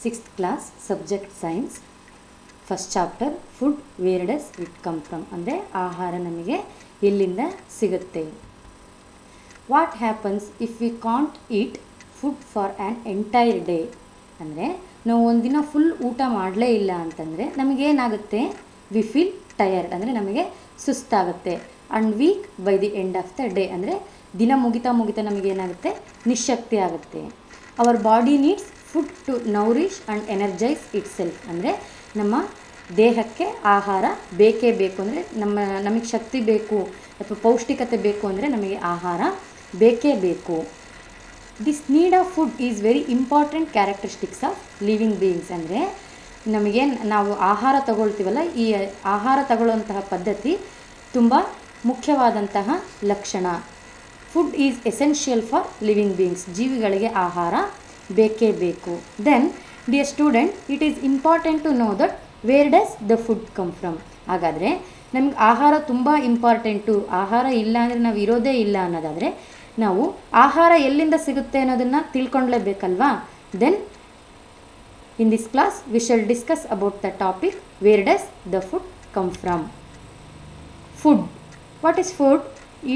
Sixth class subject science first chapter food where does it come from ಅಂದರೆ ಆಹಾರ ನಮಗೆ ಎಲ್ಲಿಂದ ಸಿಗುತ್ತೆ. What happens if we can't eat food for an entire day ಅಂದರೆ ನಾವು ಒಂದಿನ ಫುಲ್ ಊಟ ಮಾಡಲೇ ಇಲ್ಲ ಅಂತಂದರೆ ನಮಗೇನಾಗುತ್ತೆ, ವಿ ಫೀಲ್ ಟಯರ್ಡ್ ಅಂದರೆ ನಮಗೆ ಸುಸ್ತಾಗುತ್ತೆ. And weak by the end of the day ಅಂದರೆ ದಿನ ಮುಗಿತಾ ನಮಗೇನಾಗುತ್ತೆ, ನಿಶಕ್ತಿ ಆಗುತ್ತೆ. Our body needs food to nourish and energise itself ಅಂದರೆ ನಮ್ಮ ದೇಹಕ್ಕೆ ಆಹಾರ ಬೇಕೇ ಬೇಕು. ಅಂದರೆ ನಮಗೆ ಶಕ್ತಿ ಬೇಕು ಅಥವಾ ಪೌಷ್ಟಿಕತೆ ಬೇಕು ಅಂದರೆ ನಮಗೆ ಆಹಾರ ಬೇಕೇ ಬೇಕು. This need of food is very important characteristics of living beings ಅಂದರೆ ನಮಗೆ ನಾವು ಆಹಾರ ತಗೊಳ್ತೀವಲ್ಲ, ಈ ಆಹಾರ ತಗೊಳ್ಳುವಂತಹ ಪದ್ಧತಿ ತುಂಬ ಮುಖ್ಯವಾದಂತಹ ಲಕ್ಷಣ. Food is essential for living beings, ಜೀವಿಗಳಿಗೆ ಆಹಾರ ಬೇಕೇ ಬೇಕು. Then dear student, it is important to know that where does the food come from. ಹಾಗಾದರೆ ನಮ್ಗೆ ಆಹಾರ ತುಂಬ ಇಂಪಾರ್ಟೆಂಟು, ಆಹಾರ ಇಲ್ಲ ಅಂದರೆ ನಾವು ಇರೋದೇ ಇಲ್ಲ ಅನ್ನೋದಾದರೆ ನಾವು ಆಹಾರ ಎಲ್ಲಿಂದ ಸಿಗುತ್ತೆ ಅನ್ನೋದನ್ನು ತಿಳ್ಕೊಳ್ಳೇಬೇಕಲ್ವಾ. Then in this class we shall discuss about the topic where does the food come from. Food. What is food?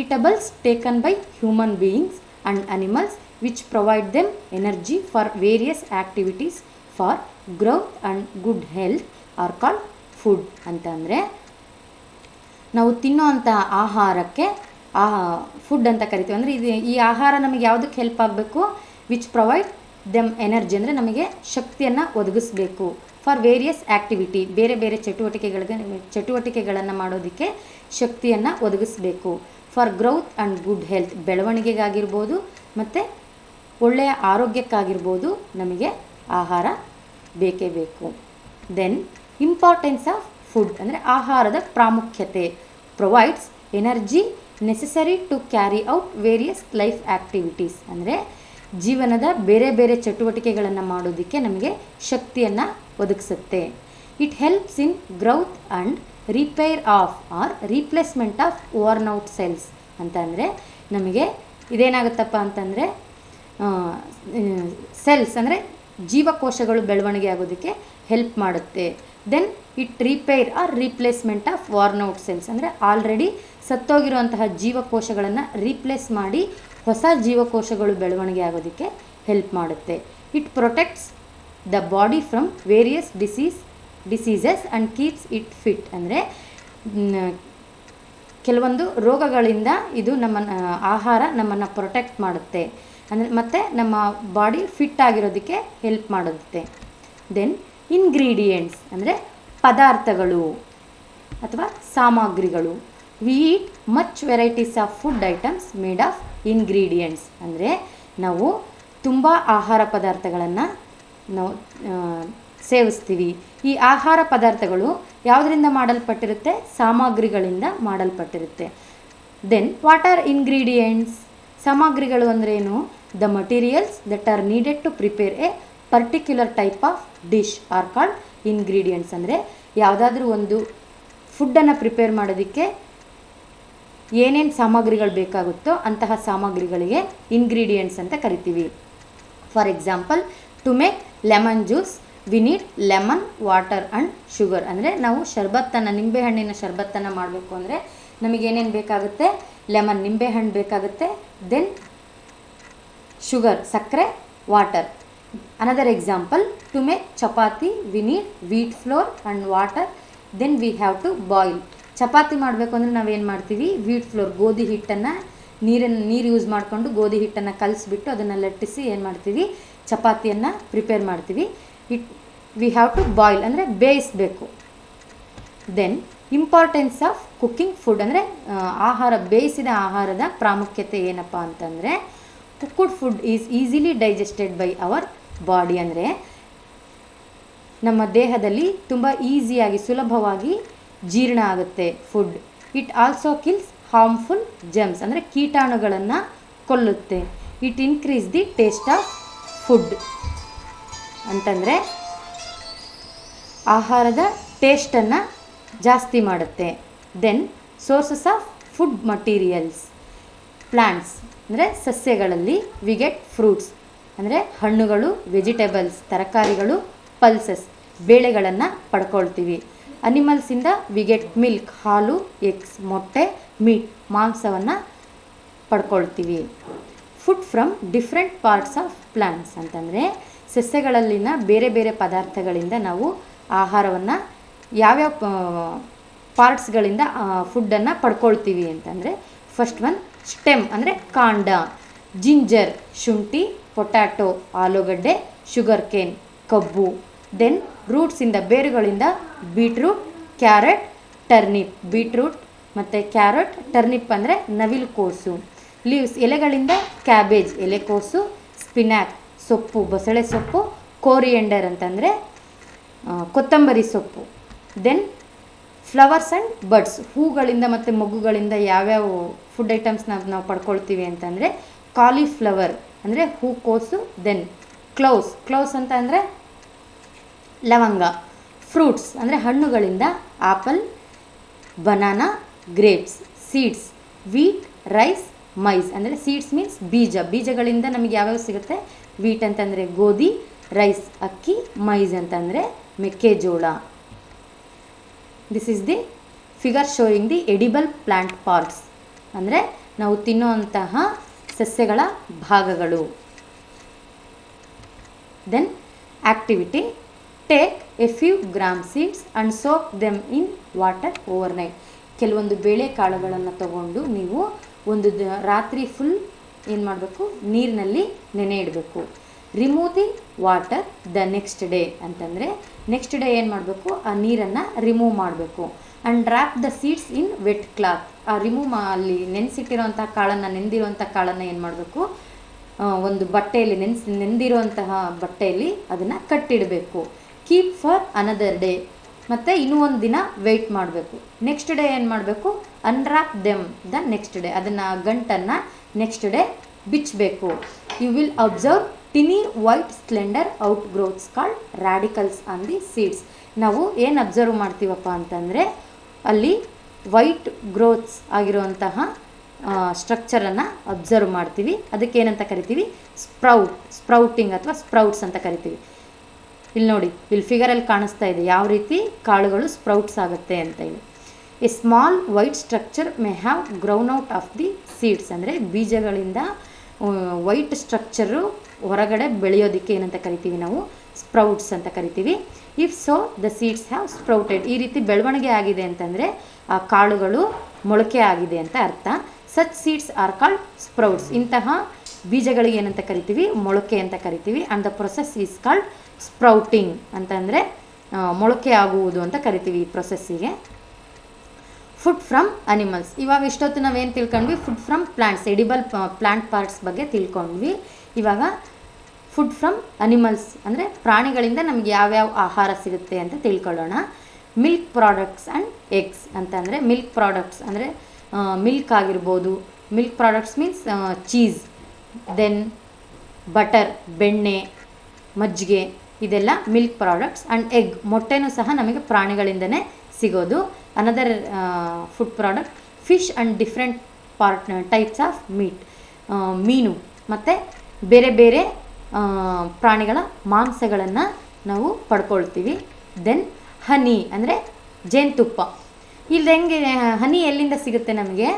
Eatables taken by human beings and animals which provide them energy for various activities for growth and good health are called food. ಅಂತಂದರೆ ನಾವು ತಿನ್ನೋವಂಥ ಆಹಾರಕ್ಕೆ food ಅಂತ ಕರಿತೀವಿ. ಅಂದರೆ ಈ ಆಹಾರ ನಮಗೆ ಯಾವುದಕ್ಕೆ ಹೆಲ್ಪ್ ಆಗಬೇಕು? ವಿಚ್ ಪ್ರೊವೈಡ್ ದೆಮ್ ಎನರ್ಜಿ ಅಂದರೆ ನಮಗೆ ಶಕ್ತಿಯನ್ನು ಒದಗಿಸ್ಬೇಕು. ಫಾರ್ ವೇರಿಯಸ್ ಆ್ಯಕ್ಟಿವಿಟಿ, ಬೇರೆ ಬೇರೆ ಚಟುವಟಿಕೆಗಳನ್ನು ಮಾಡೋದಕ್ಕೆ ಶಕ್ತಿಯನ್ನು ಒದಗಿಸ್ಬೇಕು. For growth and good health, ಬೆಳವಣಿಗೆಗಾಗಿರ್ಬೋದು ಮತ್ತು ಒಳ್ಳೆಯ ಆರೋಗ್ಯಕ್ಕಾಗಿರ್ಬೋದು ನಮಗೆ ಆಹಾರ ಬೇಕೇ ಬೇಕು. ದೆನ್ ಇಂಪಾರ್ಟೆನ್ಸ್ ಆಫ್ ಫುಡ್ ಅಂದರೆ ಆಹಾರದ ಪ್ರಾಮುಖ್ಯತೆ. Provides energy necessary to carry out various life activities ಅಂದರೆ ಜೀವನದ ಬೇರೆ ಬೇರೆ ಚಟುವಟಿಕೆಗಳನ್ನು ಮಾಡೋದಕ್ಕೆ ನಮಗೆ ಶಕ್ತಿಯನ್ನು ಒದಗಿಸುತ್ತೆ. It helps in growth and repair of or replacement of worn out cells ಅಂತಂದರೆ ನಮಗೆ ಇದೇನಾಗುತ್ತಪ್ಪ ಅಂತಂದರೆ ಸೆಲ್ಸ್ ಅಂದರೆ ಜೀವಕೋಶಗಳು ಬೆಳವಣಿಗೆ ಆಗೋದಕ್ಕೆ ಹೆಲ್ಪ್ ಮಾಡುತ್ತೆ. Then it repair or replacement of worn out cells ಅಂದರೆ ಆಲ್ರೆಡಿ ಸತ್ತೋಗಿರುವಂತಹ ಜೀವಕೋಶಗಳನ್ನು ರೀಪ್ಲೇಸ್ ಮಾಡಿ ಹೊಸ ಜೀವಕೋಶಗಳು ಬೆಳವಣಿಗೆ ಆಗೋದಕ್ಕೆ ಹೆಲ್ಪ್ ಮಾಡುತ್ತೆ. It protects the body from various diseases and keeps it fit ಅಂದರೆ ಕೆಲವೊಂದು ರೋಗಗಳಿಂದ ಇದು ಆಹಾರ ನಮ್ಮನ್ನು ಪ್ರೊಟೆಕ್ಟ್ ಮಾಡುತ್ತೆ ಅಂದರೆ ಮತ್ತು ನಮ್ಮ ಬಾಡಿ ಫಿಟ್ ಆಗಿರೋದಕ್ಕೆ ಹೆಲ್ಪ್ ಮಾಡುತ್ತೆ. ದೆನ್ ಇಂಗ್ರೀಡಿಯೆಂಟ್ಸ್ ಅಂದರೆ ಪದಾರ್ಥಗಳು ಅಥವಾ ಸಾಮಗ್ರಿಗಳು. We eat much varieties of food items made of ingredients ಅಂದರೆ ನಾವು ತುಂಬ ಆಹಾರ ಪದಾರ್ಥಗಳನ್ನು ನಾವು ಸೇವಿಸ್ತೀವಿ. ಈ ಆಹಾರ ಪದಾರ್ಥಗಳು ಯಾವುದರಿಂದ ಮಾಡಲ್ಪಟ್ಟಿರುತ್ತೆ? ಸಾಮಗ್ರಿಗಳಿಂದ ಮಾಡಲ್ಪಟ್ಟಿರುತ್ತೆ. Then what are ingredients? ಸಾಮಗ್ರಿಗಳು ಅಂದ್ರೇನು? The materials that are needed to prepare a particular type of dish are called ingredients ಅಂದರೆ ಯಾವುದಾದ್ರೂ ಒಂದು ಫುಡ್ಡನ್ನು ಪ್ರಿಪೇರ್ ಮಾಡೋದಕ್ಕೆ ಏನೇನು ಸಾಮಗ್ರಿಗಳು ಬೇಕಾಗುತ್ತೋ ಅಂತಹ ಸಾಮಗ್ರಿಗಳಿಗೆ ಇಂಗ್ರೀಡಿಯೆಂಟ್ಸ್ ಅಂತ ಕರಿತೀವಿ. For example, to make lemon juice we need lemon, water and sugar ಅಂದರೆ ನಾವು ಶರ್ಬತ್ತನ್ನು, ನಿಂಬೆಹಣ್ಣಿನ ಶರ್ಬತ್ತನ್ನು ಮಾಡಬೇಕು ಅಂದರೆ ನಮಗೇನೇನು ಬೇಕಾಗುತ್ತೆ, ಲೆಮನ್ ನಿಂಬೆಹಣ್ಣು ಬೇಕಾಗುತ್ತೆ, ದೆನ್ ಶುಗರ್ ಸಕ್ಕರೆ, water. Another example, to make chapati we need wheat flour and water, then we have to boil. Chapati ಮಾಡಬೇಕು ಅಂದರೆ ನಾವೇನು ಮಾಡ್ತೀವಿ, ವೀಟ್ ಫ್ಲೋರ್ ಗೋಧಿ ಹಿಟ್ಟನ್ನು ನೀರು ಯೂಸ್ ಮಾಡಿಕೊಂಡು ಗೋಧಿ ಹಿಟ್ಟನ್ನು ಕಲಿಸ್ಬಿಟ್ಟು ಅದನ್ನು ಲಟ್ಟಿಸಿ ಏನು ಮಾಡ್ತೀವಿ, ಚಪಾತಿಯನ್ನು ಪ್ರಿಪೇರ್ ಮಾಡ್ತೀವಿ. ವಿ ಹ್ಯಾವ್ ಟು ಬಾಯ್ಲ್ ಅಂದರೆ ಬೇಯಿಸಬೇಕು. Then importance of cooking food ಅಂದರೆ ಆಹಾರ, ಬೇಯಿಸಿದ ಆಹಾರದ ಪ್ರಾಮುಖ್ಯತೆ ಏನಪ್ಪ ಅಂತಂದರೆ, cooked food is easily digested by our body. ಅಂದರೆ ನಮ್ಮ ದೇಹದಲ್ಲಿ ತುಂಬ ಈಸಿಯಾಗಿ ಸುಲಭವಾಗಿ ಜೀರ್ಣ ಆಗುತ್ತೆ food. It also kills harmful germs ಅಂದರೆ ಕೀಟಾಣುಗಳನ್ನು ಕೊಲ್ಲುತ್ತೆ. It increase the taste of food ಅಂತಂದರೆ ಆಹಾರದ ಟೇಸ್ಟನ್ನು ಜಾಸ್ತಿ ಮಾಡುತ್ತೆ. Then sources of food materials, plants ಅಂದರೆ ಸಸ್ಯಗಳಲ್ಲಿ ವಿ ಗೆಟ್ ಫ್ರೂಟ್ಸ್ ಅಂದರೆ ಹಣ್ಣುಗಳು, ವೆಜಿಟೇಬಲ್ಸ್ ತರಕಾರಿಗಳು, ಪಲ್ಸಸ್ ಬೇಳೆಗಳನ್ನು ಪಡ್ಕೊಳ್ತೀವಿ. ಅನಿಮಲ್ಸಿಂದ ವಿ ಗೆಟ್ ಮಿಲ್ಕ್ ಹಾಲು, ಎಗ್ಸ್ ಮೊಟ್ಟೆ, ಮೀಟ್ ಮಾಂಸವನ್ನು ಪಡ್ಕೊಳ್ತೀವಿ. Food from different parts of plants ಅಂತಂದರೆ ಸಸ್ಯಗಳಲ್ಲಿನ ಬೇರೆ ಬೇರೆ ಪದಾರ್ಥಗಳಿಂದ ನಾವು ಆಹಾರವನ್ನು ಯಾವ್ಯಾವ ಪಾರ್ಟ್ಸ್ಗಳಿಂದ ಫುಡ್ಡನ್ನು ಪಡ್ಕೊಳ್ತೀವಿ ಅಂತಂದರೆ, ಫಸ್ಟ್ ಒನ್ ಸ್ಟೆಮ್ ಅಂದರೆ ಕಾಂಡ, ಜಿಂಜರ್ ಶುಂಠಿ, ಪೊಟ್ಯಾಟೊ ಆಲೂಗಡ್ಡೆ, ಶುಗರ್ ಕೇನ್ ಕಬ್ಬು. ದೆನ್ ರೂಟ್ಸಿಂದ ಬೇರುಗಳಿಂದ ಬೀಟ್ರೂಟ್, ಕ್ಯಾರೆಟ್, ಟರ್ನಿಪ್. ಬೀಟ್ರೂಟ್ ಮತ್ತು ಕ್ಯಾರೆಟ್, ಟರ್ನಿಪ್ ಅಂದರೆ ನವಿಲುಕೋಸು. ಲೀವ್ಸ್ ಎಲೆಗಳಿಂದ ಕ್ಯಾಬೇಜ್ ಎಲೆಕೋಸು, ಸ್ಪಿನಾಕ್ ಸೊಪ್ಪು ಬಸಳೆ ಸೊಪ್ಪು, ಕೋರಿಯಂಡರ್ ಅಂತಂದರೆ ಕೊತ್ತಂಬರಿ ಸೊಪ್ಪು. ದೆನ್ ಫ್ಲವರ್ಸ್ ಆ್ಯಂಡ್ ಬಡ್ಸ್ ಹೂಗಳಿಂದ ಮತ್ತು ಮೊಗ್ಗುಗಳಿಂದ ಯಾವ್ಯಾವ ಫುಡ್ ಐಟಮ್ಸ್ನ ನಾವು ಪಡ್ಕೊಳ್ತೀವಿ ಅಂತಂದರೆ, ಕಾಲಿಫ್ಲವರ್ ಅಂದರೆ ಹೂಕೋಸು. ದೆನ್ ಕ್ಲೌಸ್ ಅಂತ ಅಂದರೆ ಲವಂಗ. ಫ್ರೂಟ್ಸ್ ಅಂದರೆ ಹಣ್ಣುಗಳಿಂದ apple, banana, grapes. Seeds wheat, rice, maize ಅಂದರೆ ಸೀಡ್ಸ್ ಮೀನ್ಸ್ ಬೀಜಗಳಿಂದ ನಮಗೆ ಯಾವ್ಯಾವ ಸಿಗುತ್ತೆ, ವೀಟ್ ಅಂತಂದರೆ ಗೋಧಿ, ರೈಸ್ ಅಕ್ಕಿ, ಮೈಸ್ ಅಂತಂದರೆ ಮೆಕ್ಕೆಜೋಳ. This is the figure showing the edible plant parts ಅಂದರೆ ನಾವು ತಿನ್ನುವಂತಹ ಸಸ್ಯಗಳ ಭಾಗಗಳು. Then activity, take a few gram seeds and soak them in water overnight. ಕೆಲವೊಂದು ಬೇಳೆಕಾಳುಗಳನ್ನು ತಗೊಂಡು ನೀವು ಒಂದು ರಾತ್ರಿ ಫುಲ್ ಏನು ಮಾಡಬೇಕು, ನೀರಿನಲ್ಲಿ ನೆನೆ ಇಡಬೇಕು. Remove the water the next day ಅಂತಂದರೆ ನೆಕ್ಸ್ಟ್ ಡೇ ಏನು ಮಾಡಬೇಕು, ಆ ನೀರನ್ನು ರಿಮೂವ್ ಮಾಡಬೇಕು. And wrap the seeds in wet cloth. ಆ ಅಲ್ಲಿ ನೆನೆಸಿಟ್ಟಿರೋಂಥ ನೆಂದಿರುವಂಥ ಕಾಳನ್ನು ಏನು ಮಾಡಬೇಕು, ಒಂದು ಬಟ್ಟೆಯಲ್ಲಿ ನೆಂದಿರುವಂತಹ ಬಟ್ಟೆಯಲ್ಲಿ ಅದನ್ನು ಕಟ್ಟಿಡಬೇಕು. ಕೀಪ್ ಫಾರ್ ಅನದರ್ ಡೇ ಮತ್ತು ಇನ್ನೂ ಒಂದು ದಿನ ವೆಯ್ಟ್ ಮಾಡಬೇಕು. ನೆಕ್ಸ್ಟ್ ಡೇ ಏನು ಮಾಡಬೇಕು, unwrap them the next day. ಅದನ್ನು ಗಂಟನ್ನು ನೆಕ್ಸ್ಟ್ ಡೇ ಬಿಚ್ಚಬೇಕು. You will observe tiny white slender outgrowths called radicles on the seeds. ನಾವು ಏನು ಅಬ್ಸರ್ವ್ ಮಾಡ್ತೀವಪ್ಪ ಅಂತಂದರೆ, ಅಲ್ಲಿ ವೈಟ್ ಗ್ರೋತ್ಸ್ ಆಗಿರುವಂತಹ ಸ್ಟ್ರಕ್ಚರನ್ನು ಅಬ್ಸರ್ವ್ ಮಾಡ್ತೀವಿ. ಅದಕ್ಕೆ ಏನಂತ ಕರಿತೀವಿ, ಸ್ಪ್ರೌಟಿಂಗ್ ಅಥವಾ ಸ್ಪ್ರೌಟ್ಸ್ ಅಂತ ಕರಿತೀವಿ. ಇಲ್ಲಿ ನೋಡಿ, ಇಲ್ಲಿ ಫಿಗರಲ್ಲಿ ಕಾಣಿಸ್ತಾ ಇದೆ ಯಾವ ರೀತಿ ಕಾಳುಗಳು ಸ್ಪ್ರೌಟ್ಸ್ ಆಗುತ್ತೆ ಅಂತ ಹೇಳಿ. A small white structure may have grown out of the seeds ಅಂದರೆ ಬೀಜಗಳಿಂದ ವೈಟ್ ಸ್ಟ್ರಕ್ಚರು ಹೊರಗಡೆ ಬೆಳೆಯೋದಕ್ಕೆ ಏನಂತ ಕರಿತೀವಿ ನಾವು, ಸ್ಪ್ರೌಟ್ಸ್ ಅಂತ ಕರಿತೀವಿ. If so the seeds have sprouted. ಈ ರೀತಿ ಬೆಳವಣಿಗೆ ಆಗಿದೆ ಅಂತಂದರೆ ಆ ಕಾಳುಗಳು ಮೊಳಕೆ ಆಗಿದೆ ಅಂತ ಅರ್ಥ. Such seeds are called sprouts. ಇಂತಹ ಬೀಜಗಳಿಗೆ ಏನಂತ ಕರಿತೀವಿ, ಮೊಳಕೆ ಅಂತ ಕರಿತೀವಿ. And the process is called sprouting ಅಂತಂದರೆ ಮೊಳಕೆ ಆಗುವುದು ಅಂತ ಕರಿತೀವಿ ಈ ಪ್ರೊಸೆಸ್ಸಿಗೆ. Food from animals. ಇವಾಗ ಇಷ್ಟೊತ್ತು ನಾವೇನು ತಿಳ್ಕೊಂಡ್ವಿ, food from plants, edible plant parts ಬಗ್ಗೆ ತಿಳ್ಕೊಂಡ್ವಿ. ಇವಾಗ ಫುಡ್ ಫ್ರಮ್ ಅನಿಮಲ್ಸ್ ಅಂದರೆ ಪ್ರಾಣಿಗಳಿಂದ ನಮಗೆ ಯಾವ್ಯಾವ ಆಹಾರ ಸಿಗುತ್ತೆ ಅಂತ ತಿಳ್ಕೊಳ್ಳೋಣ. ಮಿಲ್ಕ್ ಪ್ರಾಡಕ್ಟ್ಸ್ ಆ್ಯಂಡ್ ಎಗ್ಸ್ ಅಂತಂದರೆ ಮಿಲ್ಕ್ ಪ್ರಾಡಕ್ಟ್ಸ್ ಅಂದರೆ ಮಿಲ್ಕ್ ಆಗಿರ್ಬೋದು. Milk products means cheese, then butter ಬೆಣ್ಣೆ, ಮಜ್ಜಿಗೆ, ಇದೆಲ್ಲ ಮಿಲ್ಕ್ ಪ್ರಾಡಕ್ಟ್ಸ್. ಆ್ಯಂಡ್ ಎಗ್ ಮೊಟ್ಟೆನೂ ಸಹ ನಮಗೆ ಪ್ರಾಣಿಗಳಿಂದನೇ ಸಿಗೋದು. Another food product fish and different types of meat. ಮೀನು ಮತ್ತು ಬೇರೆ ಬೇರೆ ಪ್ರಾಣಿಗಳ ಮಾಂಸಗಳನ್ನು ನಾವು ಪಡ್ಕೊಳ್ತೀವಿ. ದೆನ್ ಹನಿ ಅಂದರೆ ಜೇನುತುಪ್ಪ. ಇಲ್ಲಿ ಹೆಂಗೆ ಹನಿ ಎಲ್ಲಿಂದ ಸಿಗುತ್ತೆ ನಮಗೆ?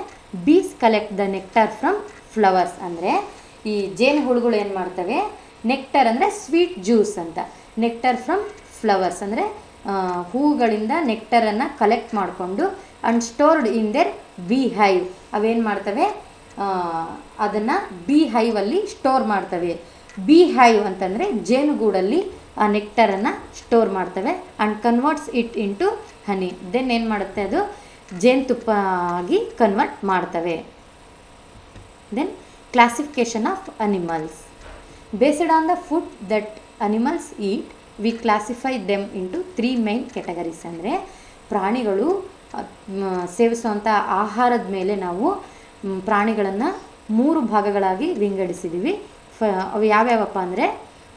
Bees collect the nectar from flowers. ಅಂದರೆ ಈ ಜೇನು ಹುಳುಗಳು ಏನು ಮಾಡ್ತವೆ, ನೆಕ್ಟರ್ ಅಂದರೆ ಸ್ವೀಟ್ ಜ್ಯೂಸ್ ಅಂತ, ನೆಕ್ಟರ್ ಫ್ರಮ್ ಫ್ಲವರ್ಸ್ ಅಂದರೆ ಹೂಗಳಿಂದ ನೆಕ್ಟರನ್ನು ಕಲೆಕ್ಟ್ ಮಾಡಿಕೊಂಡು and stored in their beehive. ಅವೇನು ಮಾಡ್ತವೆ, ಅದನ್ನು ಬಿ ಹೈವಲ್ಲಿ ಸ್ಟೋರ್ ಮಾಡ್ತವೆ. ಬಿ ಹೈವ್ ಅಂತಂದರೆ ಜೇನುಗೂಡಲ್ಲಿ ಆ ನೆಕ್ಟರನ್ನು ಸ್ಟೋರ್ ಮಾಡ್ತವೆ and converts it into honey. Then ಏನು ಮಾಡುತ್ತೆ, ಅದು ಜೇನುತುಪ್ಪ ಆಗಿ ಕನ್ವರ್ಟ್ ಮಾಡ್ತವೆ. Then classification of animals. Based on the food that animals eat we classify them into 3 main categories. ಅಂದರೆ ಪ್ರಾಣಿಗಳು ಸೇವಿಸುವಂಥ ಆಹಾರದ ಮೇಲೆ ನಾವು ಪ್ರಾಣಿಗಳನ್ನು 3 ಭಾಗಗಳಾಗಿ ವಿಂಗಡಿಸಿದ್ದೀವಿ. ಅವು ಯಾವ್ಯಾವಪ್ಪ ಅಂದರೆ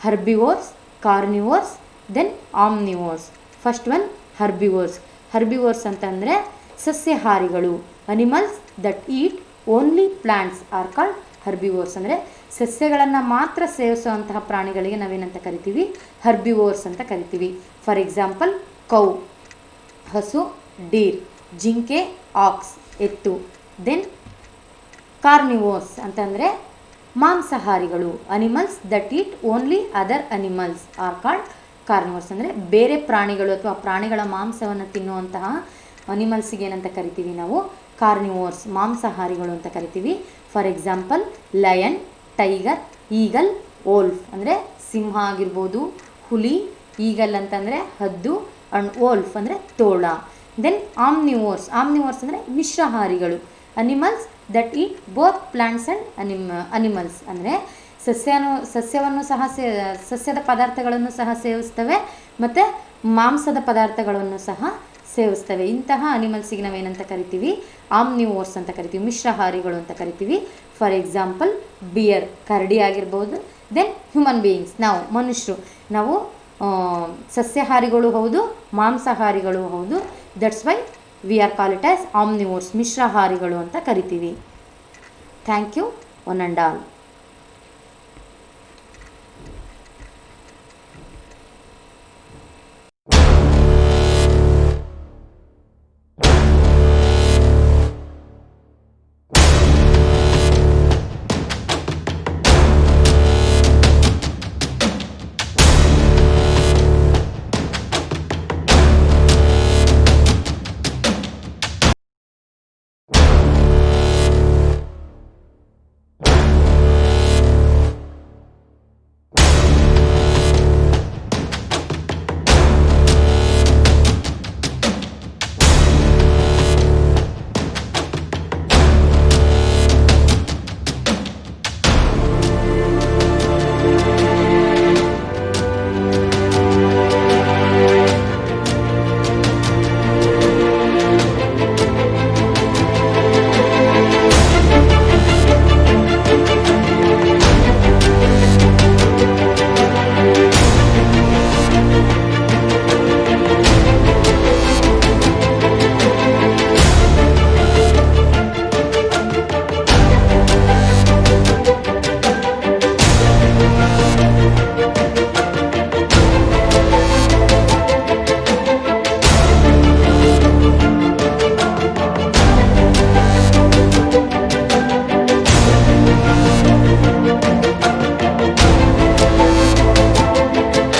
herbivores, carnivores, then omnivores. First one herbivores. Herbivores ಅಂತಂದರೆ ಸಸ್ಯಾಹಾರಿಗಳು. Animals that eat only plants are called herbivores. ಅಂದರೆ ಸಸ್ಯಗಳನ್ನು ಮಾತ್ರ ಸೇವಿಸುವಂತಹ ಪ್ರಾಣಿಗಳಿಗೆ ನಾವೇನಂತ ಕರಿತೀವಿ, ಹರ್ಬಿವೋರ್ಸ್ ಅಂತ ಕರಿತೀವಿ. ಫಾರ್ ಎಕ್ಸಾಂಪಲ್ ಕೌ, ಹಸು, ಡೀರ್, ಜಿಂಕೆ, ಆಕ್ಸ್, ಎತ್ತು. ದೆನ್ ಕಾರ್ನಿವೋರ್ಸ್ ಅಂತಂದರೆ ಮಾಂಸಾಹಾರಿಗಳು. Animals that eat only other animals are called carnivores. ಅಂದರೆ ಬೇರೆ ಪ್ರಾಣಿಗಳು ಅಥವಾ ಪ್ರಾಣಿಗಳ ಮಾಂಸವನ್ನು ತಿನ್ನುವಂತಹ ಅನಿಮಲ್ಸಿಗೆ ಏನಂತ ಕರಿತೀವಿ ನಾವು, ಕಾರ್ನಿವೋರ್ಸ್, ಮಾಂಸಾಹಾರಿಗಳು ಅಂತ ಕರಿತೀವಿ. For example lion, tiger, eagle, wolf. ಅಂದರೆ ಸಿಂಹ ಆಗಿರ್ಬೋದು, ಹುಲಿ. ಈಗಲ್ ಅಂತಂದರೆ ಹದ್ದು ಆ್ಯಂಡ್ ವೋಲ್ಫ್ ಅಂದರೆ ತೋಳ. Then omnivores. ಆಮ್ನಿವೋರ್ಸ್ ಅಂದರೆ ಮಿಶ್ರಹಾರಿಗಳು. Animals that eat both plants and animals. ಅಂದರೆ ಸಸ್ಯವನ್ನು ಸಹ ಸಸ್ಯದ ಪದಾರ್ಥಗಳನ್ನು ಸಹ ಸೇವಿಸ್ತವೆ ಮತ್ತು ಮಾಂಸದ ಪದಾರ್ಥಗಳನ್ನು ಸಹ ಸೇವಿಸ್ತವೆ. ಇಂತಹ ಅನಿಮಲ್ಸಿಗೆ ನಾವೇನಂತ ಕರಿತೀವಿ, ಆಮ್ನಿವೋರ್ಸ್ ಅಂತ ಕರಿತೀವಿ, ಮಿಶ್ರಹಾರಿಗಳು ಅಂತ ಕರಿತೀವಿ. ಫಾರ್ ಎಕ್ಸಾಂಪಲ್ ಬಿಯರ್, ಕರಡಿ ಆಗಿರ್ಬೋದು. ದೆನ್ ಹ್ಯೂಮನ್ ಬೀಯಿಂಗ್ಸ್, ನಾವು ಮನುಷ್ಯರು, ನಾವು ಸಸ್ಯಾಹಾರಿಗಳು ಹೌದು, ಮಾಂಸಾಹಾರಿಗಳು ಹೌದು. That's why we are call it as omnivores, ಮಿಶ್ರಹಾರಿಗಳು ಅಂತ ಕರಿತೀವಿ. Thank you one and all.